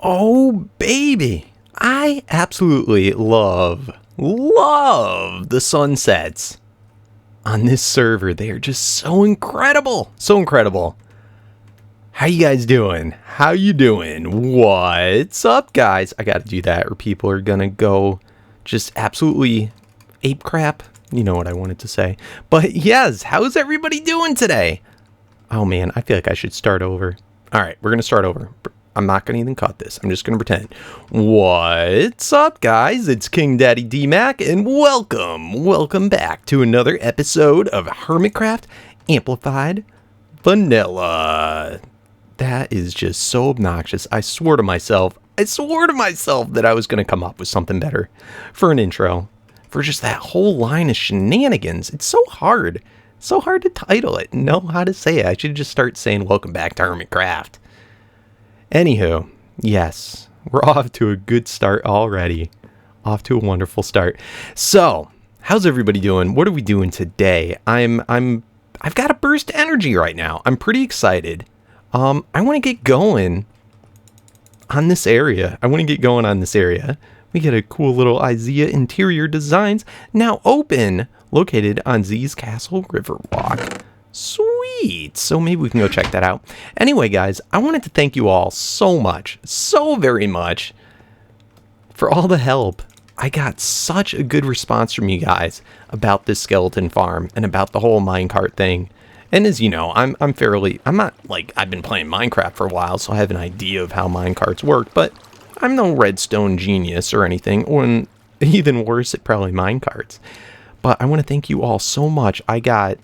Oh, baby. I absolutely love the sunsets on this server. They are just so incredible. So incredible. How you guys doing? How you doing? What's up, guys? I gotta do that or people are gonna go just absolutely ape crap. You know what I wanted to say. But yes, how's everybody doing today? Oh man, I feel like I should start over. Alright, we're gonna start over. I'm not gonna even cut this. I'm just gonna pretend. What's up, guys? It's KingDaddyDMAC and welcome back to another episode of Hermitcraft Amplified Vanilla. That is just so obnoxious. I swore to myself that I was going to come up with something better for an intro. For just that whole line of shenanigans. It's so hard. So hard to title it and know how to say it. I should just start saying welcome back to Hermitcraft. Anywho, yes, we're off to a good start already. Off to a wonderful start. So, how's everybody doing? What are we doing today? I've got a burst of energy right now. I'm pretty excited. I want to get going on this area. We get a cool little Isaiah Interior Designs now open, located on Z's Castle Riverwalk. Sweet. So maybe we can go check that out. Anyway, guys, I wanted to thank you all so much, so very much for all the help. I got such a good response from you guys about this skeleton farm and about the whole minecart thing. And as you know, I'm not like, I've been playing Minecraft for a while, so I have an idea of how minecarts work, but I'm no redstone genius or anything, or even worse at probably minecarts. But I want to thank you all so much. I got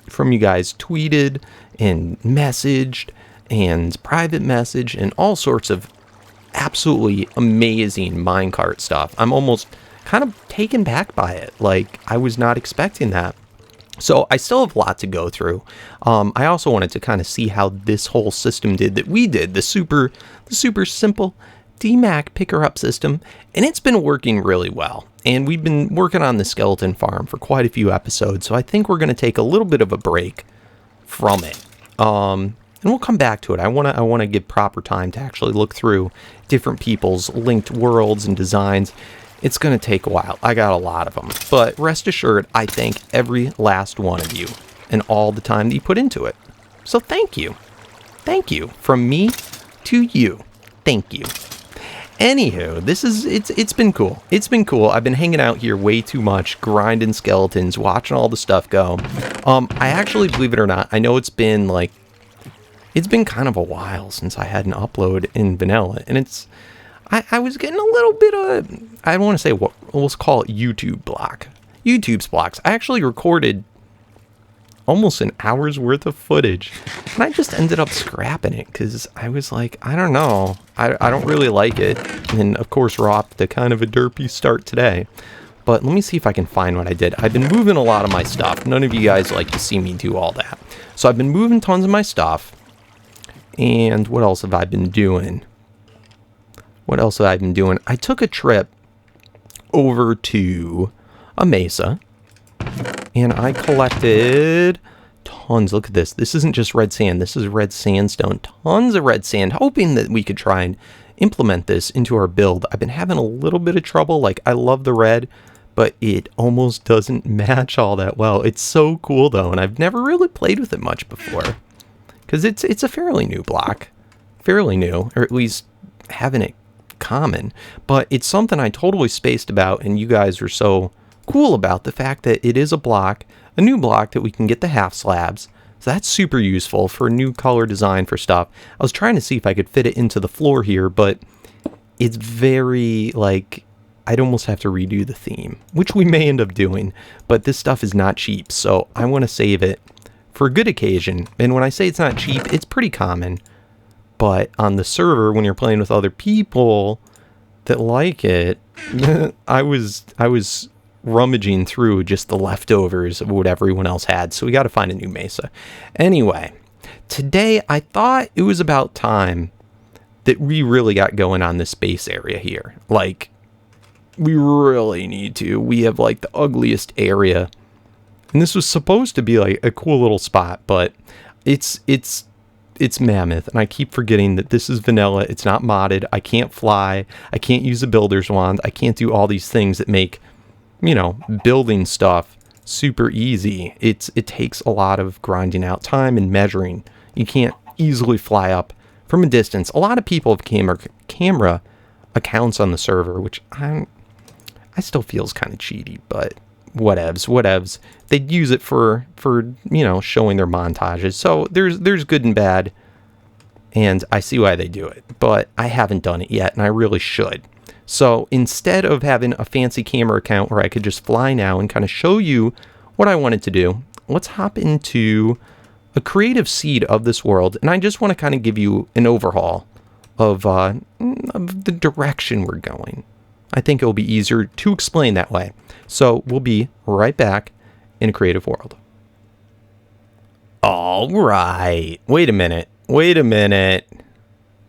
from you guys tweeted and messaged and private message and all sorts of absolutely amazing minecart stuff. I'm almost kind of taken back by it. Like, I was not expecting that. So I still have a lot to go through. I also wanted to kind of see how this whole system did that we did, the super simple DMAC picker-up system, and it's been working really well. And we've been working on the skeleton farm for quite a few episodes, so I think we're going to take a little bit of a break from it. And we'll come back to it. I want to give proper time to actually look through different people's linked worlds and designs. It's going to take a while. I got a lot of them. But rest assured, I thank every last one of you and all the time that you put into it. So thank you. Thank you. From me to you. Thank you. Anywho, it's been cool. It's been cool. I've been hanging out here way too much, grinding skeletons, watching all the stuff go. I actually, believe it or not, I know it's been kind of a while since I had an upload in vanilla, and I was getting a little bit of, I don't want to say what, let's call it YouTube's blocks. I actually recorded almost an hour's worth of footage, and I just ended up scrapping it because I was like, I don't know, I don't really like it. And of course, we're off to kind of a derpy start today. But let me see if I can find what I did. I've been moving a lot of my stuff. None of you guys like to see me do all that. So I've been moving tons of my stuff. And what else have I been doing? I took a trip over to a mesa, and I collected tons. Look at this. This isn't just red sand. This is red sandstone. Tons of red sand, hoping that we could try and implement this into our build. I've been having a little bit of trouble. Like, I love the red, but it almost doesn't match all that well. It's so cool, though, and I've never really played with it much before. Because it's a fairly new block. Fairly new, or at least having it common. But it's something I totally spaced about, and you guys are so cool about the fact that it is a new block that we can get the half slabs. So that's super useful for a new color design for stuff. I was trying to see if I could fit it into the floor here, but it's very, like, I'd almost have to redo the theme, which we may end up doing. But this stuff is not cheap, so I want to save it for a good occasion. And when I say it's not cheap, it's pretty common. But on the server, when you're playing with other people that like it, I was rummaging through just the leftovers of what everyone else had. So we got to find a new mesa. Anyway, today I thought it was about time that we really got going on this base area here. Like, we really need to. We have like the ugliest area. And this was supposed to be like a cool little spot, but it's it's mammoth, and I keep forgetting that this is vanilla. It's not modded. I can't fly. I can't use a builder's wand. I can't do all these things that make, you know, building stuff super easy. It takes a lot of grinding out time and measuring. You can't easily fly up from a distance. A lot of people have camera accounts on the server, which I still feels kind of cheaty, but whatevs. They'd use it for you know, showing their montages. So there's good and bad, and I see why they do it, but I haven't done it yet, and I really should. So instead of having a fancy camera account where I could just fly now and kind of show you what I wanted to do, let's hop into a creative seed of this world, and I just want to kind of give you an overhaul of the direction we're going. I think it'll be easier to explain that way. So we'll be right back in a creative world. All right. Wait a minute.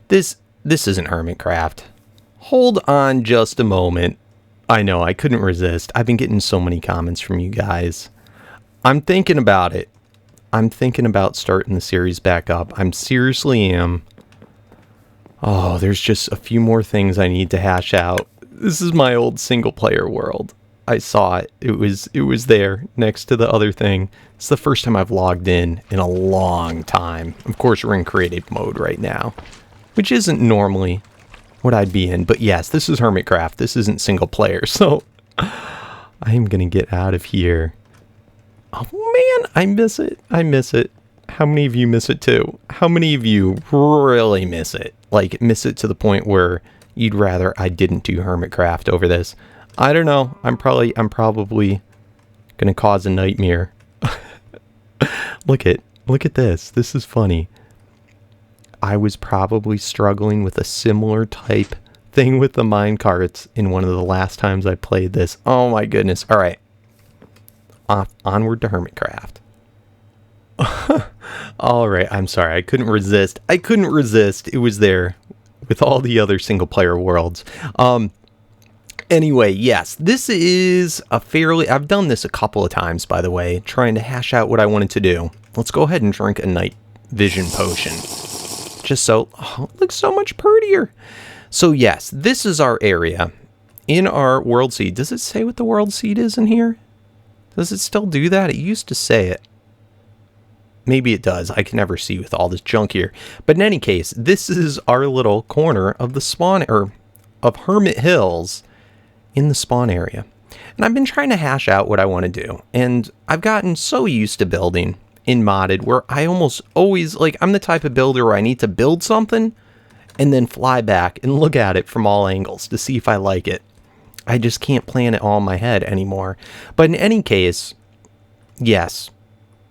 This isn't Hermitcraft. Hold on just a moment. I know, I couldn't resist. I've been getting so many comments from you guys. I'm thinking about it. I'm thinking about starting the series back up. I'm seriously am. Oh, there's just a few more things I need to hash out. This is my old single player world. I saw it. It was there next to the other thing. It's the first time I've logged in a long time. Of course, we're in creative mode right now, which isn't normally what I'd be in. But yes, this is Hermitcraft. This isn't single player. So I'm going to get out of here. Oh man, I miss it. How many of you miss it too? How many of you really miss it? Like, miss it to the point where you'd rather I didn't do Hermitcraft over this? I don't know. I'm probably gonna cause a nightmare. Look at this. This is funny. I was probably struggling with a similar type thing with the minecarts in one of the last times I played this. Oh my goodness. All right. Onward to Hermitcraft. All right. I'm sorry. I couldn't resist. It was there with all the other single player worlds. Anyway, yes, this is I've done this a couple of times, by the way, trying to hash out what I wanted to do. Let's go ahead and drink a night vision potion. Just so, it looks so much prettier. So yes, this is our area in our world seed. Does it say what the world seed is in here? Does it still do that? It used to say it. Maybe it does. I can never see with all this junk here. But in any case, this is our little corner of the spawn, or of Hermit Hills in the spawn area. And I've been trying to hash out what I want to do. And I've gotten so used to building in Modded where I almost always, like, I'm the type of builder where I need to build something and then fly back and look at it from all angles to see if I like it. I just can't plan it all in my head anymore. But in any case, yes,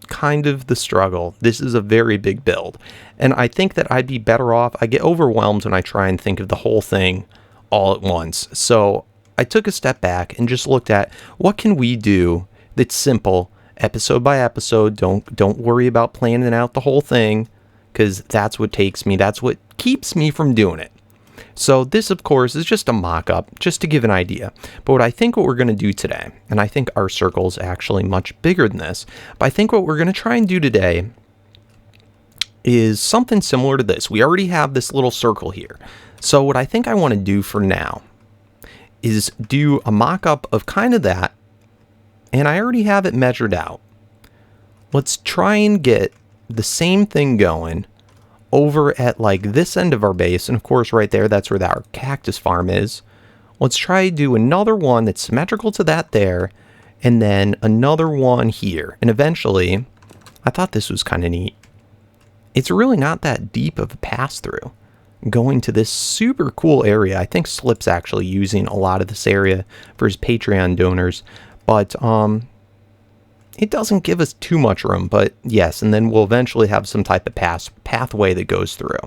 kind of the struggle. This is a very big build. And I think that I'd be better off. I get overwhelmed when I try and think of the whole thing all at once. So I took a step back and just looked at what can we do that's simple, episode by episode. Don't worry about planning out the whole thing, because that's what keeps me from doing it. So this, of course, is just a mock-up, just to give an idea. But what we're going to do today, and I think our circle is actually much bigger than this, but I think what we're going to try and do today is something similar to this. We already have this little circle here. So what I think I want to do for now is do a mock-up of kind of that, and I already have it measured out. Let's try and get the same thing going over at like this end of our base, and of course right there, that's where our cactus farm is. Let's try to do another one that's symmetrical to that there, and then another one here. And eventually, I thought this was kind of neat. It's really not that deep of a pass-through going to this super cool area. I think Slip's actually using a lot of this area for his Patreon donors, but it doesn't give us too much room. But yes, and then we'll eventually have some type of pathway that goes through.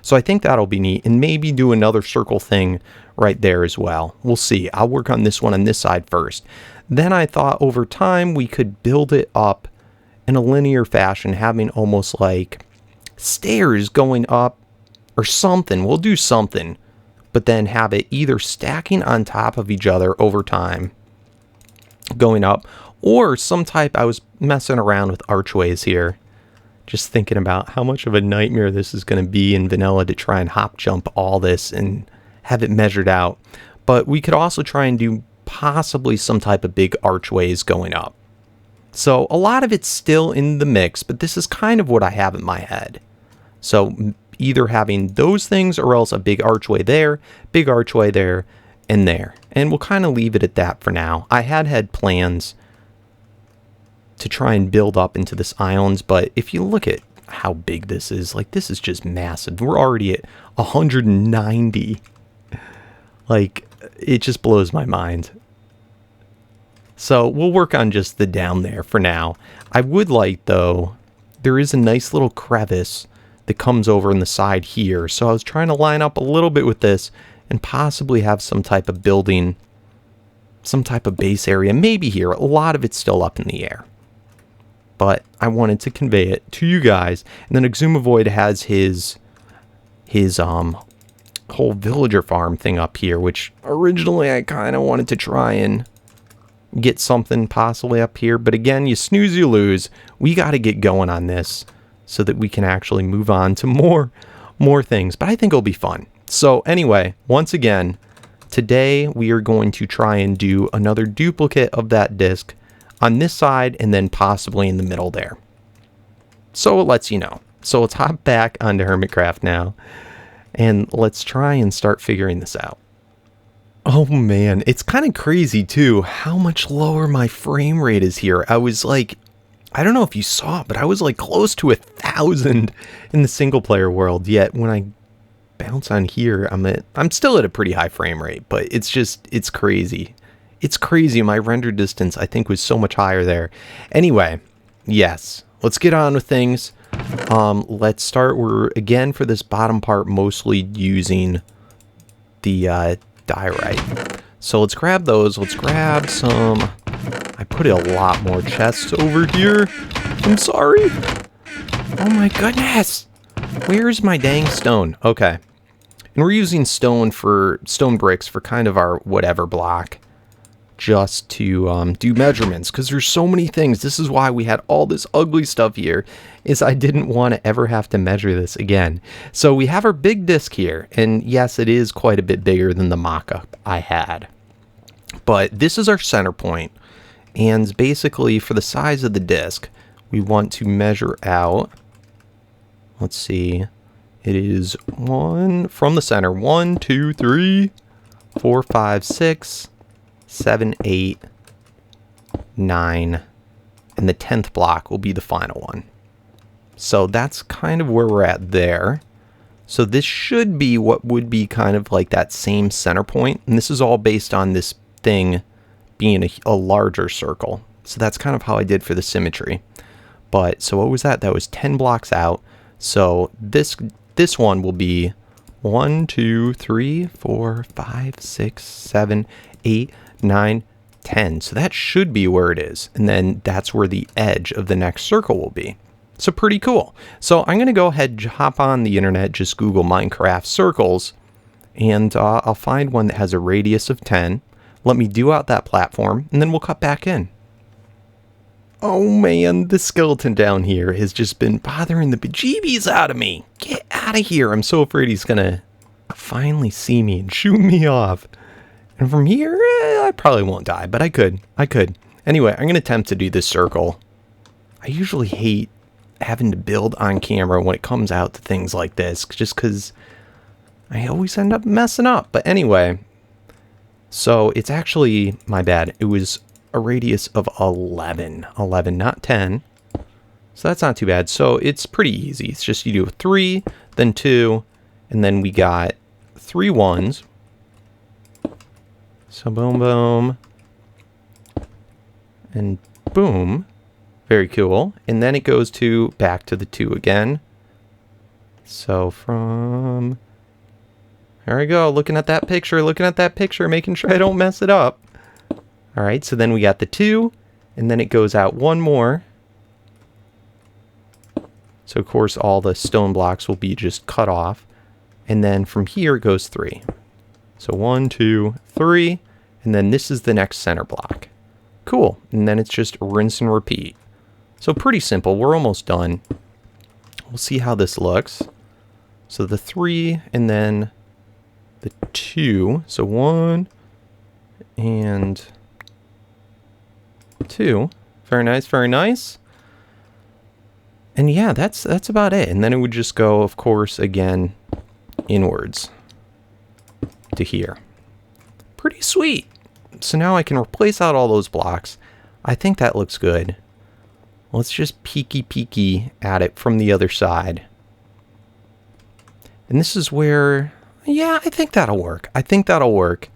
So I think that'll be neat, and maybe do another circle thing right there as well. We'll see. I'll work on this one on this side first. Then I thought over time we could build it up in a linear fashion, having almost like stairs going up or something. We'll do something, but then have it either stacking on top of each other over time, going up, or some type. I was messing around with archways here Just thinking about how much of a nightmare this is going to be in vanilla to try and hop jump all this and have it measured out. But we could also try and do possibly some type of big archways going up. So a lot of it's still in the mix, but this is kind of what I have in my head. So either having those things or else a big archway there, and there. And we'll kind of leave it at that for now. I had plans to try and build up into this islands, but if you look at how big this is, like, this is just massive. We're already at 190. Like, it just blows my mind. So we'll work on just the down there for now. I would like, though, there is a nice little crevice that comes over on the side here. So I was trying to line up a little bit with this and possibly have some type of building, some type of base area, maybe here. A lot of it's still up in the air. But I wanted to convey it to you guys. And then Exumavoid has his whole villager farm thing up here, which originally I kind of wanted to try and get something possibly up here. But again, you snooze, you lose. We got to get going on this so that we can actually move on to more things. But I think it'll be fun. So anyway, once again, today we are going to try and do another duplicate of that disc on this side and then possibly in the middle there. So it lets you know. So let's hop back onto Hermitcraft now and let's try and start figuring this out. Oh man, it's kind of crazy too how much lower my frame rate is here. I was like, I don't know if you saw it, but I was like close to 1,000 in the single player world. Yet when I bounce on here, I'm still at a pretty high frame rate, but it's crazy. It's crazy. My render distance, I think, was so much higher there. Anyway, yes, let's get on with things. Let's start. We're, again, for this bottom part, mostly using the diorite. So let's grab those. Let's grab some. I put a lot more chests over here. I'm sorry. Oh my goodness. Where's my dang stone? Okay. And we're using stone bricks for kind of our whatever block, just to do measurements, because there's so many things. This is why we had all this ugly stuff here, is I didn't want to ever have to measure this again. So we have our big disc here, and yes, it is quite a bit bigger than the mock-up I had. But this is our center point, and basically for the size of the disc, we want to measure out, let's see, it is from the center, 1, 2, 3, 4, 5, 6, 7, 8, 9, and the 10th block will be the final one. So that's kind of where we're at there. So this should be what would be kind of like that same center point, and this is all based on this thing being a larger circle. So that's kind of how I did for the symmetry. But so what was that? That was 10 blocks out. So this one will be 1, 2, 3, 4, 5, 6, 7, 8, 9, 10. So that should be where it is. And then that's where the edge of the next circle will be. So pretty cool. So I'm going to go ahead and hop on the internet, just Google Minecraft circles, and I'll find one that has a radius of 10. Let me do out that platform, and then we'll cut back in. Oh man, the skeleton down here has just been bothering the bejeebies out of me. Get out of here. I'm so afraid he's going to finally see me and shoot me off. And from here, I probably won't die, but I could. Anyway, I'm going to attempt to do this circle. I usually hate having to build on camera when it comes out to things like this, just because I always end up messing up. But anyway, so it's actually, my bad, it was a radius of 11, not 10. So that's not too bad. So it's pretty easy. It's just you do 3, then 2, and then we got 3 1s. So boom, boom, and boom. Very cool. And then it goes back to the 2 again. So from, there we go, looking at that picture, making sure I don't mess it up. All right, so then we got the 2, and then it goes out 1 more. So of course all the stone blocks will be just cut off. And then from here it goes 3. So 1, 2, 3, and then this is the next center block. Cool, and then it's just rinse and repeat. So pretty simple, we're almost done. We'll see how this looks. So the 3 and then the 2. So 1 and 2. Very nice, very nice. And yeah, that's about it. And then it would just go, of course, again, inwards to here. Pretty sweet. So now I can replace out all those blocks. I think that looks good. Let's just peeky at it from the other side. And this is where, yeah, I think that'll work. I think that'll work.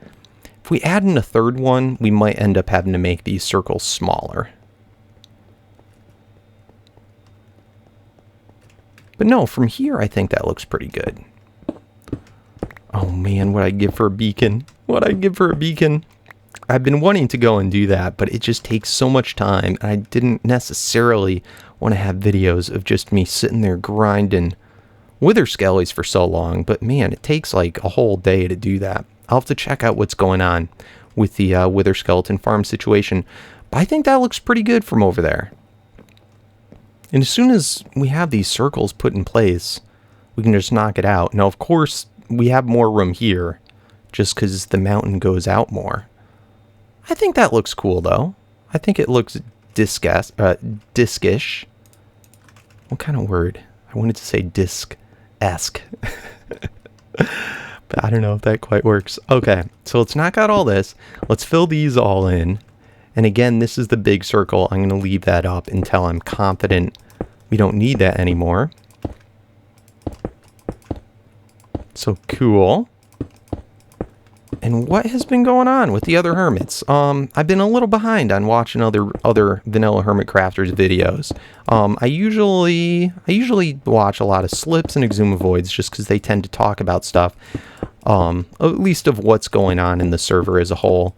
If we add in a third one, we might end up having to make these circles smaller. But no, from here, I think that looks pretty good. Oh man, what I'd give for a beacon. What I'd give for a beacon. I've been wanting to go and do that, but it just takes so much time. And I didn't necessarily want to have videos of just me sitting there grinding wither skellies for so long. But man, it takes like a whole day to do that. I'll have to check out what's going on with the wither skeleton farm situation. But I think that looks pretty good from over there. And as soon as we have these circles put in place, we can just knock it out. Now, of course, we have more room here just because the mountain goes out more. I think that looks cool, though. I think it looks disc-ish. What kind of word? I wanted to say disc-esque. But I don't know if that quite works. Okay, so let's knock out all this. Let's fill these all in. And again, this is the big circle. I'm going to leave that up until I'm confident we don't need that anymore. So cool. And what has been going on with the other hermits? I've been a little behind on watching other vanilla Hermitcrafters videos. I usually watch a lot of Slips and Exhumavoids just because they tend to talk about stuff, at least of what's going on in the server as a whole.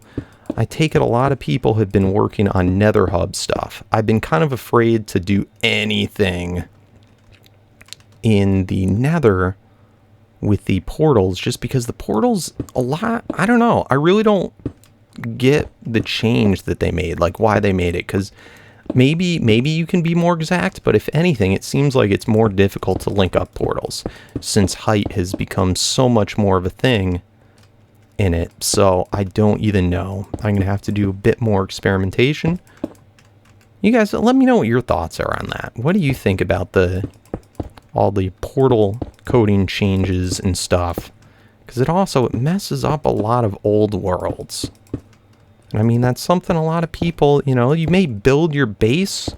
I take it a lot of people have been working on Nether Hub stuff. I've been kind of afraid to do anything in the Nether with the portals, just because the portals, a lot, I don't know. I really don't get the change that they made, like why they made it, because maybe you can be more exact, but if anything, it seems like it's more difficult to link up portals since height has become so much more of a thing in it. So I don't even know. I'm gonna have to do a bit more experimentation. You guys, let me know what your thoughts are on that. What do you think about all the portal coding changes and stuff? Because it messes up a lot of old worlds. I mean, that's something a lot of people, you know, you may build your base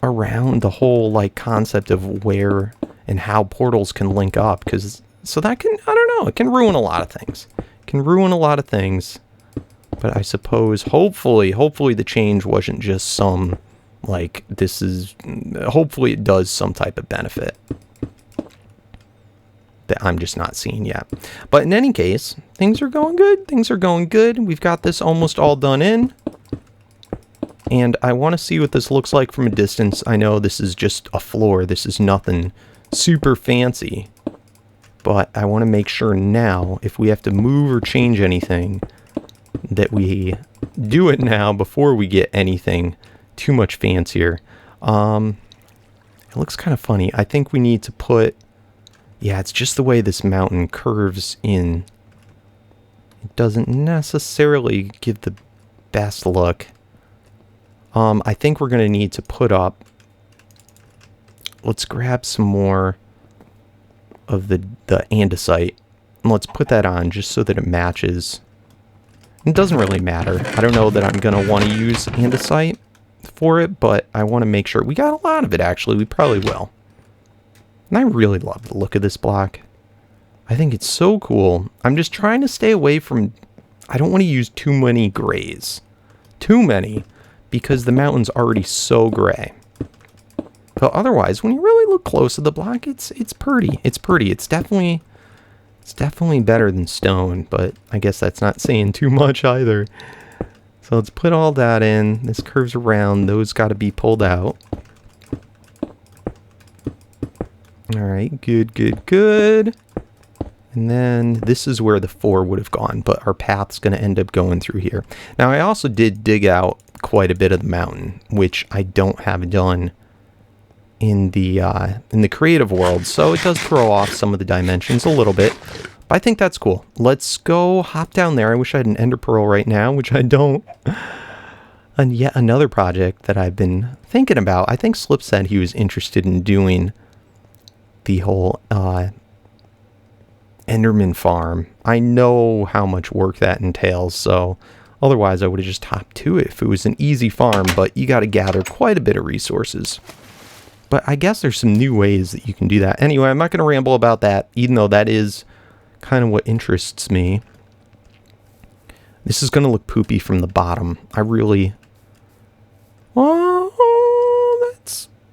around the whole like concept of where and how portals can link up, because so that can, I don't know, it can ruin a lot of things. It can ruin a lot of things. But I suppose hopefully the change wasn't just some like this is, hopefully it does some type of benefit that I'm just not seeing yet. But in any case, things are going good. Things are going good. We've got this almost all done in. And I want to see what this looks like from a distance. I know this is just a floor. This is nothing super fancy. But I want to make sure now, if we have to move or change anything, that we do it now before we get anything too much fancier. It looks kind of funny. I think we need to put, yeah, it's just the way this mountain curves in. It doesn't necessarily give the best look. I think we're going to need to put up, let's grab some more of the andesite, and let's put that on just so that it matches. It doesn't really matter. I don't know that I'm going to want to use andesite for it, but I want to make sure. We got a lot of it, actually. We probably will. And I really love the look of this block. I think it's so cool. I'm just trying to stay away from, I don't want to use too many grays. Too many, because the mountain's already so gray. But otherwise, when you really look close at the block, it's pretty. It's pretty. It's definitely better than stone, but I guess that's not saying too much either. So let's put all that in. This curves around. Those got to be pulled out. All right, good. And then this is where the 4 would have gone, but our path's going to end up going through here. Now, I also did dig out quite a bit of the mountain, which I don't have done in the creative world, so it does throw off some of the dimensions a little bit. But I think that's cool. Let's go hop down there. I wish I had an ender pearl right now, which I don't. And yet another project that I've been thinking about. I think Slip said he was interested in doing the whole Enderman farm. I know how much work that entails, so otherwise I would have just hopped to it if it was an easy farm, but you got to gather quite a bit of resources. But I guess there's some new ways that you can do that. Anyway, I'm not going to ramble about that, even though that is kind of what interests me. This is going to look poopy from the bottom. I really... Oh,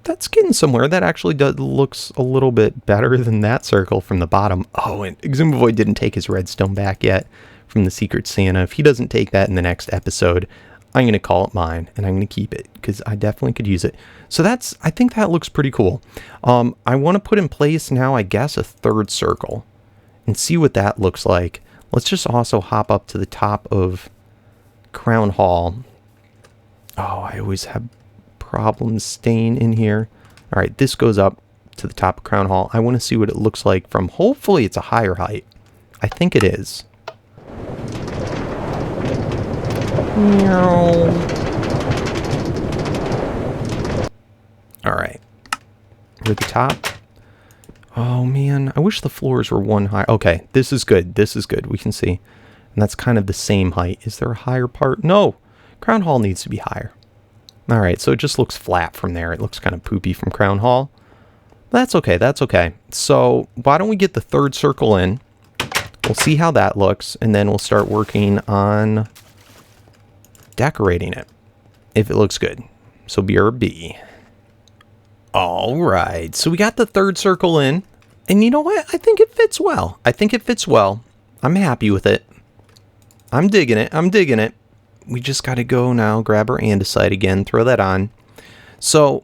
that's getting somewhere. That actually looks a little bit better than that circle from the bottom. Oh, and Exumavoid didn't take his redstone back yet from the Secret Santa. If he doesn't take that in the next episode, I'm going to call it mine, and I'm going to keep it, because I definitely could use it. So I think that looks pretty cool. I want to put in place now, I guess, a third circle, and see what that looks like. Let's just also hop up to the top of Crown Hall. Oh, I always have problems staying in here. All right, this goes up to the top of Crown Hall. I want to see what it looks like from, hopefully it's a higher height. I think it is. All right, we're at the top. Oh man, I wish the floors were one high. Okay, this is good. This is good. We can see. And that's kind of the same height. Is there a higher part? No. Crown Hall needs to be higher. All right, so it just looks flat from there. It looks kind of poopy from Crown Hall. That's okay. That's okay. So why don't we get the third circle in? We'll see how that looks, and then we'll start working on decorating it if it looks good. So BRB. All right, so we got the third circle in, and you know what? I think it fits well. I think it fits well. I'm happy with it. I'm digging it. I'm digging it. We just got to go now, grab our andesite again, throw that on. So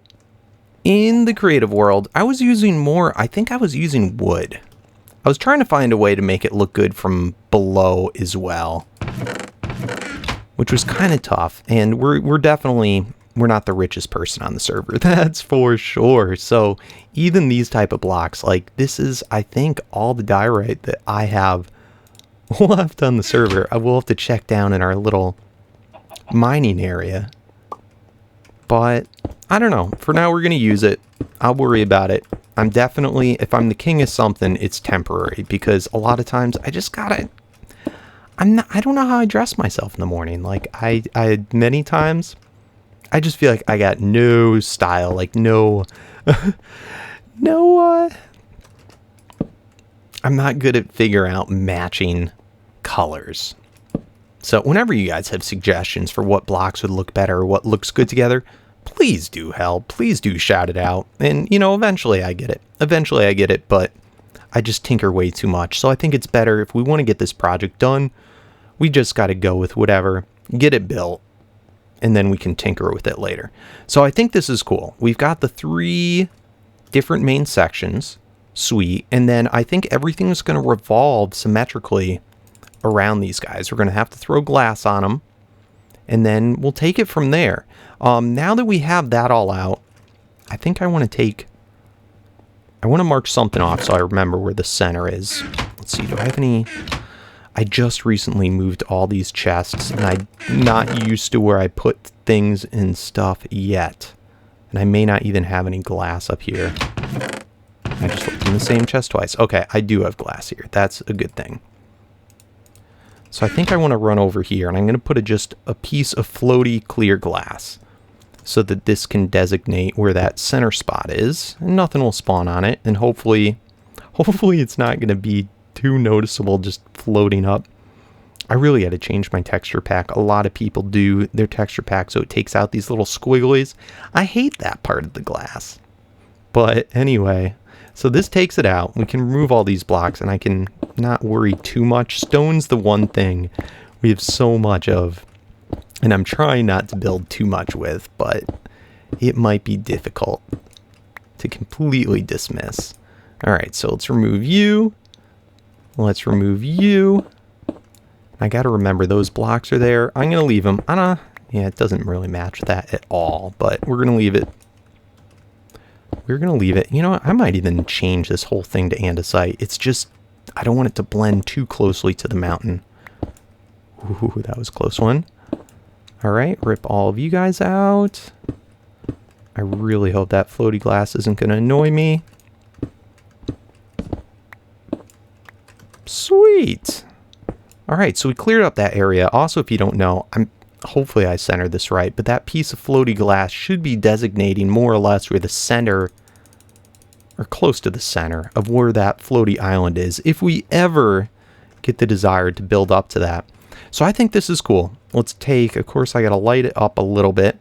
in the creative world, I was using more, I think I was using wood. I was trying to find a way to make it look good from below as well, which was kind of tough. And we're definitely, we're not the richest person on the server, that's for sure. So even these type of blocks, like this is, I think, all the diorite that I have left on the server. I will have to check down in our little mining area, but I don't know. For now, we're going to use it. I'll worry about it. I'm definitely, if I'm the king of something, it's temporary, because a lot of times I just gotta, I don't know how I dress myself in the morning. Like I many times I just feel like I got no style, like no I'm not good at figuring out matching colors. So whenever you guys have suggestions for what blocks would look better or what looks good together, please do help. Please do shout it out. And, you know, eventually I get it. Eventually I get it, but I just tinker way too much. So I think it's better if we want to get this project done, we just got to go with whatever, get it built, and then we can tinker with it later. So I think this is cool. We've got the 3 different main sections. Sweet. And then I think everything is going to revolve symmetrically around these guys. We're going to have to throw glass on them, and then we'll take it from there. Now that we have that all out, I think I want to mark something off so I remember where the center is. Let's see, do I have any? I just recently moved all these chests, and I'm not used to where I put things and stuff yet. And I may not even have any glass up here. I just looked in the same chest twice. Okay, I do have glass here. That's a good thing. So I think I want to run over here, and I'm going to put just a piece of floaty clear glass so that this can designate where that center spot is, and nothing will spawn on it, and hopefully it's not going to be too noticeable just floating up. I really had to change my texture pack. A lot of people do their texture pack so it takes out these little squigglies. I hate that part of the glass. But anyway, so this takes it out. We can remove all these blocks, and I can not worry too much. Stone's the one thing we have so much of, and I'm trying not to build too much with, but it might be difficult to completely dismiss. All right, so let's remove you. Let's remove you. I got to remember those blocks are there. I'm going to leave them. Yeah, it doesn't really match that at all, but we're going to leave it we're going to leave it. You know what? I might even change this whole thing to andesite. It's just, I don't want it to blend too closely to the mountain. Ooh, that was a close one. All right, rip all of you guys out. I really hope that floaty glass isn't going to annoy me. Sweet. All right, so we cleared up that area. Also, if you don't know, hopefully I centered this right, but that piece of floaty glass should be designating more or less where the center, or close to the center, of where that floaty island is, if we ever get the desire to build up to that. So I think this is cool. Let's take, of course, I got to light it up a little bit.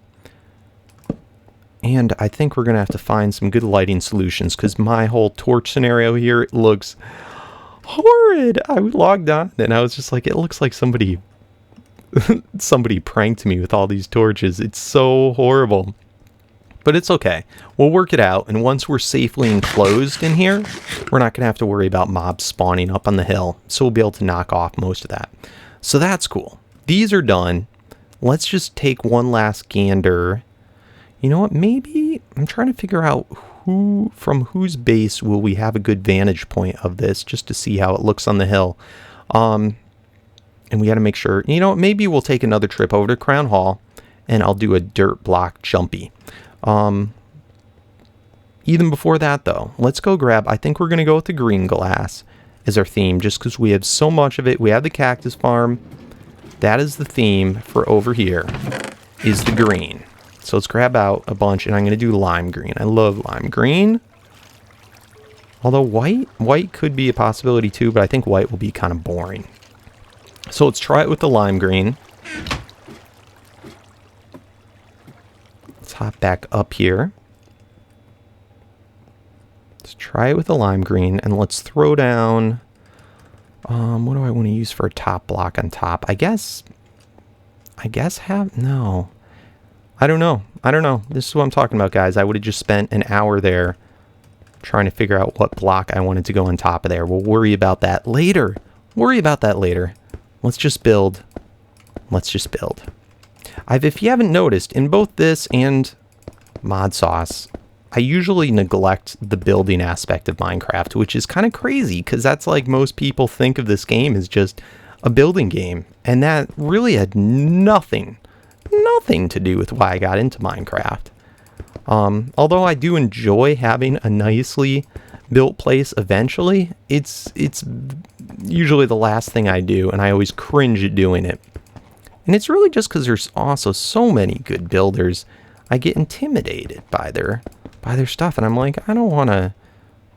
And I think we're going to have to find some good lighting solutions, because my whole torch scenario here looks horrid. I logged on and I was just like, it looks like somebody pranked me with all these torches. It's so horrible. But it's okay. We'll work it out. And once we're safely enclosed in here, we're not going to have to worry about mobs spawning up on the hill. So we'll be able to knock off most of that. So that's cool. These are done. Let's just take one last gander. You know what? Maybe I'm trying to figure out from whose base will we have a good vantage point of this, just to see how it looks on the hill. And we got to make sure, you know, maybe we'll take another trip over to Crown Hall and I'll do a dirt block jumpy. Even before that though, let's go grab, I think we're going to go with the green glass as our theme, just because we have so much of it. We have the cactus farm. That is the theme for over here, is the green. So let's grab out a bunch, and I'm going to do lime green. I love lime green. Although white could be a possibility too, but I think white will be kind of boring. So let's try it with the lime green. Let's hop back up here. Let's try it with the lime green, and let's throw down... what do I want to use for a top block on top? I guess no. I don't know. This is what I'm talking about, guys. I would have just spent an hour there trying to figure out what block I wanted to go on top of there. We'll worry about that later. Let's just build. If you haven't noticed, in both this and Mod Sauce, I usually neglect the building aspect of Minecraft, which is kind of crazy, because that's like most people think of this game as just a building game. And that really had nothing to do with why I got into Minecraft. Although I do enjoy having a nicely built place eventually, it's usually the last thing I do, and I always cringe at doing it. And it's really just because there's also so many good builders, I get intimidated by their stuff, and I'm like, I don't want to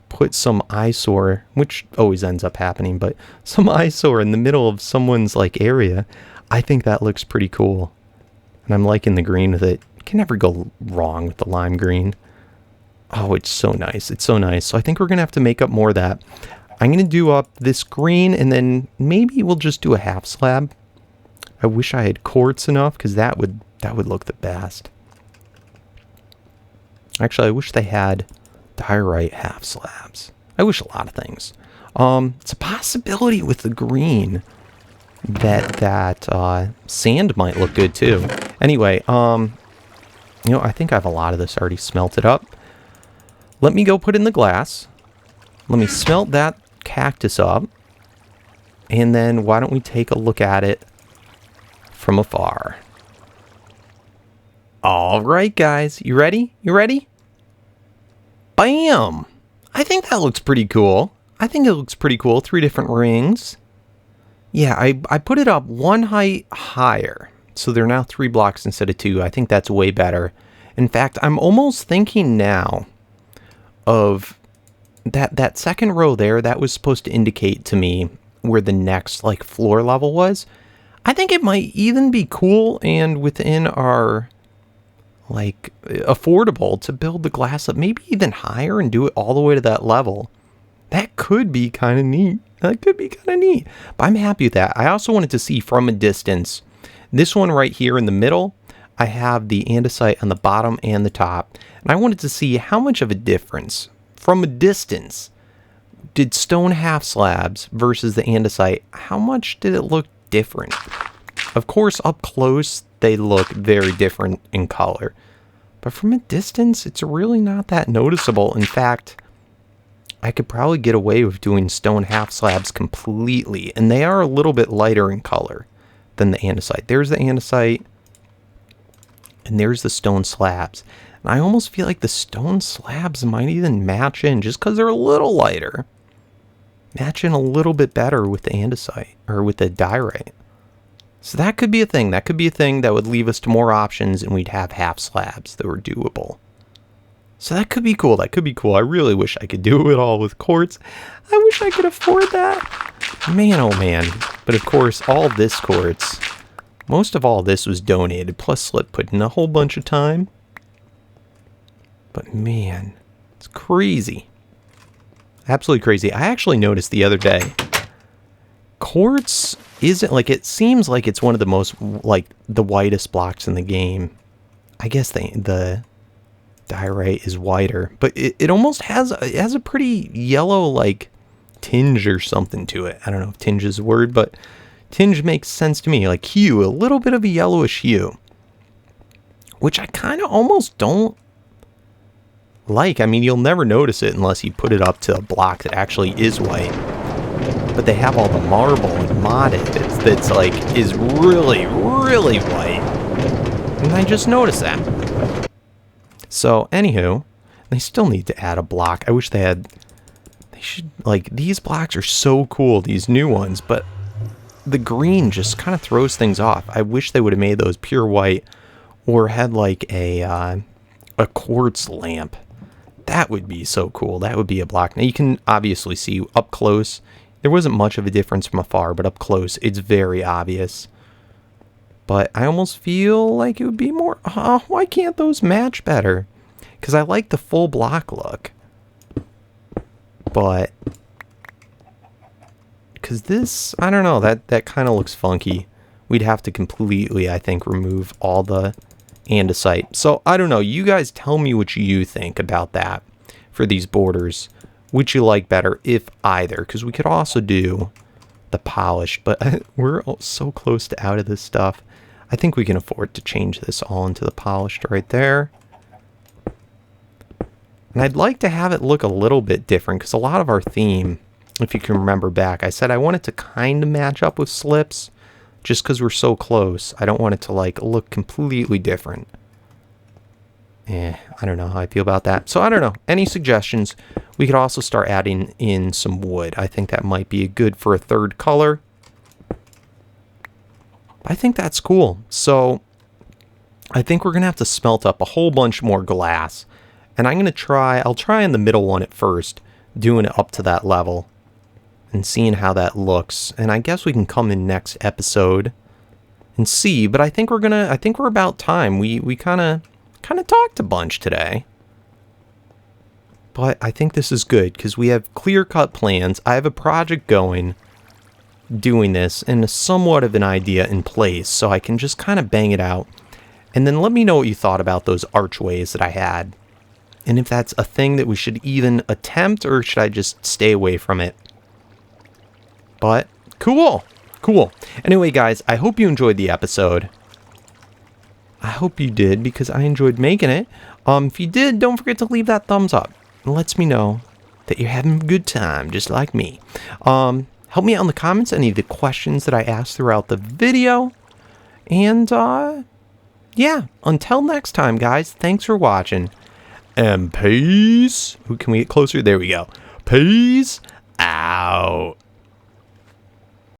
put some eyesore, which always ends up happening, but some eyesore in the middle of someone's like area. I think that looks pretty cool. And I'm liking the green with it. You can never go wrong with the lime green. Oh, it's so nice. It's so nice. So I think we're going to have to make up more of that. I'm going to do up this green, and then maybe we'll just do a half slab. I wish I had quartz enough, because that would look the best. Actually, I wish they had diorite half slabs. I wish a lot of things. It's a possibility with the green that sand might look good too. Anyway, you know, I think I have a lot of this already smelted up. Let me go put in the glass. Let me smelt that cactus up. And then why don't we take a look at it from afar. All right, guys, you ready? Bam! I think that looks pretty cool. 3 different rings. Yeah, I put it up one height higher. So they're now 3 blocks instead of 2. I think that's way better. In fact, I'm almost thinking now of that second row there. That was supposed to indicate to me where the next like floor level was. I think it might even be cool and within our like affordable to build the glass up maybe even higher and do it all the way to that level. That could be kind of neat. But I'm happy with that. I also wanted to see from a distance. This one right here in the middle, I have the andesite on the bottom and the top. And I wanted to see how much of a difference from a distance did stone half slabs versus the andesite. How much did it look different? Of course, up close, they look very different in color. But from a distance, it's really not that noticeable. In fact, I could probably get away with doing stone half slabs completely. And they are a little bit lighter in color than the andesite. There's the andesite. And there's the stone slabs. And I almost feel like the stone slabs might even match in just because they're a little lighter. Match in a little bit better with the andesite or with the diorite. So that could be a thing. That could be a thing that would leave us to more options and we'd have half slabs that were doable. So that could be cool. That could be cool. I really wish I could do it all with quartz. I wish I could afford that. Man, oh man. But of course, all this quartz, most of all this was donated, plus Slip put in a whole bunch of time. But man, it's crazy. Absolutely crazy. I actually noticed the other day, quartz isn't, like, it seems like it's one of the most, like, the whitest blocks in the game. I guess the diorite is whiter, but it almost has, it has a pretty yellow, like, tinge or something to it. I don't know if tinge is a word, but tinge makes sense to me. Like hue, a little bit of a yellowish hue, which I kind of almost don't like. I mean, you'll never notice it unless you put it up to a block that actually is white. But they have all the marble and modded that's like, is really, really white. And I just noticed that. So, anywho, they still need to add a block. I wish they had, they should, like, these blocks are so cool, these new ones, but the green just kind of throws things off. I wish they would have made those pure white or had like a quartz lamp. That would be so cool. That would be a block. Now you can obviously see up close. There wasn't much of a difference from afar, but up close, it's very obvious. But I almost feel like it would be more... why can't those match better? Because I like the full block look. But... because this, I don't know, that kind of looks funky. We'd have to completely, I think, remove all the andesite. So, I don't know. You guys tell me what you think about that for these borders. Which you like better, if either. Because we could also do the polished. But we're so close to out of this stuff. I think we can afford to change this all into the polished right there. And I'd like to have it look a little bit different. Because a lot of our theme, if you can remember back, I said I want it to kind of match up with Slip's. Just because we're so close. I don't want it to like look completely different. I don't know how I feel about that. So I don't know. Any suggestions? We could also start adding in some wood. I think that might be good for a third color. I think that's cool. So I think we're going to have to smelt up a whole bunch more glass. And I'm going to try, I'll try in the middle one at first, doing it up to that level and seeing how that looks. And I guess we can come in next episode and see. But I think we're about time. We kind of talked a bunch today. But I think this is good because we have clear-cut plans. I have a project going, doing this, and somewhat of an idea in place, so I can just kind of bang it out. And then let me know what you thought about those archways that I had. And if that's a thing that we should even attempt, or should I just stay away from it? But, cool. Cool. Anyway, guys, I hope you enjoyed the episode. I hope you did, because I enjoyed making it. If you did, don't forget to leave that thumbs up. It lets me know that you're having a good time, just like me. Help me out in the comments, any of the questions that I asked throughout the video. And, yeah, until next time, guys, thanks for watching. And peace. Ooh, can we get closer? There we go. Peace out.